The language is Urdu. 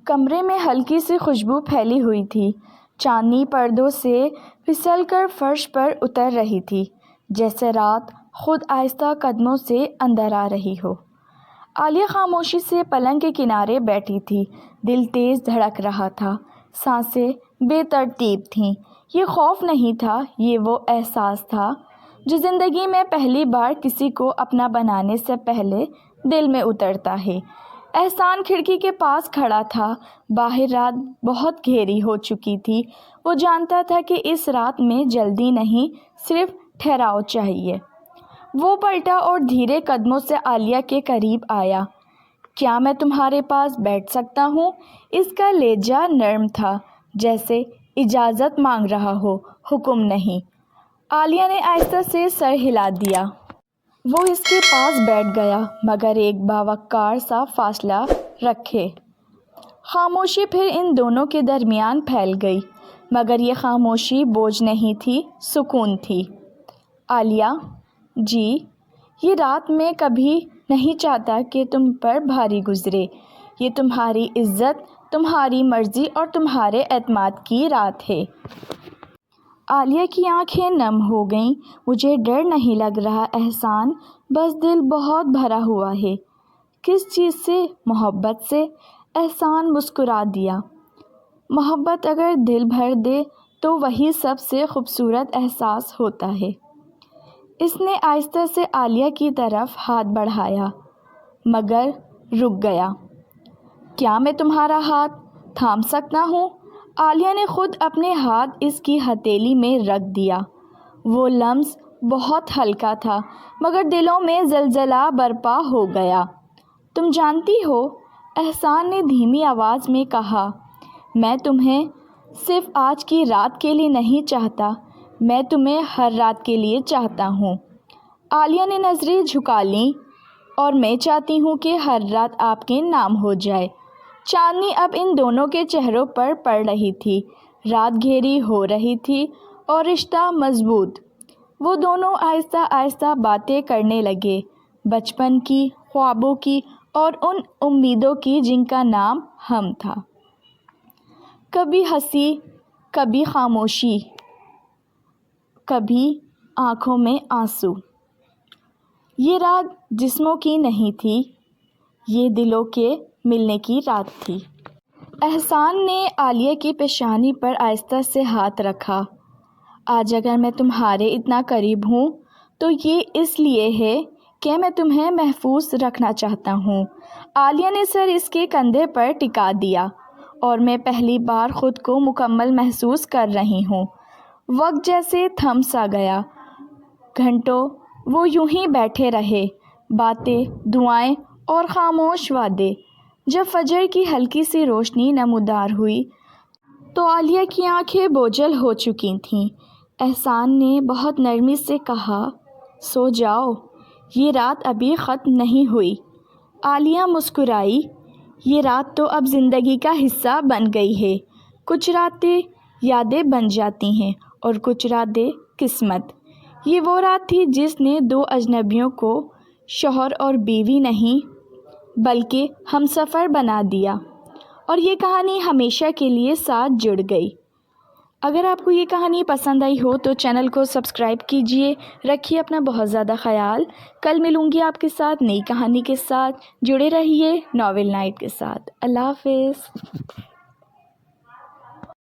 کمرے میں ہلکی سی خوشبو پھیلی ہوئی تھی۔ چاندنی پردوں سے پھسل کر فرش پر اتر رہی تھی، جیسے رات خود آہستہ قدموں سے اندر آ رہی ہو۔ عالیہ خاموشی سے پلنگ کے کنارے بیٹھی تھی۔ دل تیز دھڑک رہا تھا، سانسیں بے ترتیب تھیں۔ یہ خوف نہیں تھا، یہ وہ احساس تھا جو زندگی میں پہلی بار کسی کو اپنا بنانے سے پہلے دل میں اترتا ہے۔ احسان کھڑکی کے پاس کھڑا تھا۔ باہر رات بہت گہری ہو چکی تھی۔ وہ جانتا تھا کہ اس رات میں جلدی نہیں، صرف ٹھہراؤ چاہیے۔ وہ پلٹا اور دھیرے قدموں سے عالیہ کے قریب آیا۔ کیا میں تمہارے پاس بیٹھ سکتا ہوں؟ اس کا لہجہ نرم تھا، جیسے اجازت مانگ رہا ہو، حکم نہیں۔ عالیہ نے آہستہ سے سر ہلا دیا۔ وہ اس کے پاس بیٹھ گیا، مگر ایک باوقار سا فاصلہ رکھے۔ خاموشی پھر ان دونوں کے درمیان پھیل گئی، مگر یہ خاموشی بوجھ نہیں تھی، سکون تھی۔ عالیہ جی، یہ رات میں کبھی نہیں چاہتا کہ تم پر بھاری گزرے۔ یہ تمہاری عزت، تمہاری مرضی اور تمہارے اعتماد کی رات ہے۔ عالیہ کی آنکھیں نم ہو گئیں۔ مجھے ڈر نہیں لگ رہا احسان، بس دل بہت بھرا ہوا ہے۔ کس چیز سے؟ محبت سے۔ احسان مسکرا دیا۔ محبت اگر دل بھر دے تو وہی سب سے خوبصورت احساس ہوتا ہے۔ اس نے آہستہ سے عالیہ کی طرف ہاتھ بڑھایا، مگر رک گیا۔ کیا میں تمہارا ہاتھ تھام سکتا ہوں؟ عالیہ نے خود اپنے ہاتھ اس کی ہتھیلی میں رکھ دیا۔ وہ لمس بہت ہلکا تھا، مگر دلوں میں زلزلہ برپا ہو گیا۔ تم جانتی ہو، احسان نے دھیمی آواز میں کہا، میں تمہیں صرف آج کی رات کے لیے نہیں چاہتا، میں تمہیں ہر رات کے لیے چاہتا ہوں۔ عالیہ نے نظریں جھکا لیں، اور میں چاہتی ہوں کہ ہر رات آپ کے نام ہو جائے۔ چاندنی اب ان دونوں کے چہروں پر پڑ رہی تھی۔ رات گہری ہو رہی تھی اور رشتہ مضبوط۔ وہ دونوں آہستہ آہستہ باتیں کرنے لگے، بچپن کی، خوابوں کی اور ان امیدوں کی جن کا نام ہم تھا۔ کبھی ہنسی، کبھی خاموشی، کبھی آنکھوں میں آنسو۔ یہ رات جسموں کی نہیں تھی، یہ دلوں کے ملنے کی رات تھی۔ احسان نے عالیہ کی پیشانی پر آہستہ سے ہاتھ رکھا۔ آج اگر میں تمہارے اتنا قریب ہوں تو یہ اس لیے ہے کہ میں تمہیں محفوظ رکھنا چاہتا ہوں۔ عالیہ نے سر اس کے کندھے پر ٹکا دیا، اور میں پہلی بار خود کو مکمل محسوس کر رہی ہوں۔ وقت جیسے تھم سا گیا۔ گھنٹوں وہ یوں ہی بیٹھے رہے، باتیں، دعائیں اور خاموش وعدے۔ جب فجر کی ہلکی سی روشنی نمودار ہوئی تو عالیہ کی آنکھیں بوجھل ہو چکی تھیں۔ احسان نے بہت نرمی سے کہا، سو جاؤ، یہ رات ابھی ختم نہیں ہوئی۔ عالیہ مسکرائی۔ یہ رات تو اب زندگی کا حصہ بن گئی ہے۔ کچھ راتیں یادیں بن جاتی ہیں اور کچھ راتیں قسمت۔ یہ وہ رات تھی جس نے دو اجنبیوں کو شوہر اور بیوی نہیں بلکہ ہمسفر بنا دیا، اور یہ کہانی ہمیشہ کے لیے ساتھ جڑ گئی۔ اگر آپ کو یہ کہانی پسند آئی ہو تو چینل کو سبسکرائب کیجیے۔ رکھیے اپنا بہت زیادہ خیال۔ کل ملوں گی آپ کے ساتھ نئی کہانی کے ساتھ۔ جڑے رہیے ناول نائٹ کے ساتھ۔ اللہ حافظ۔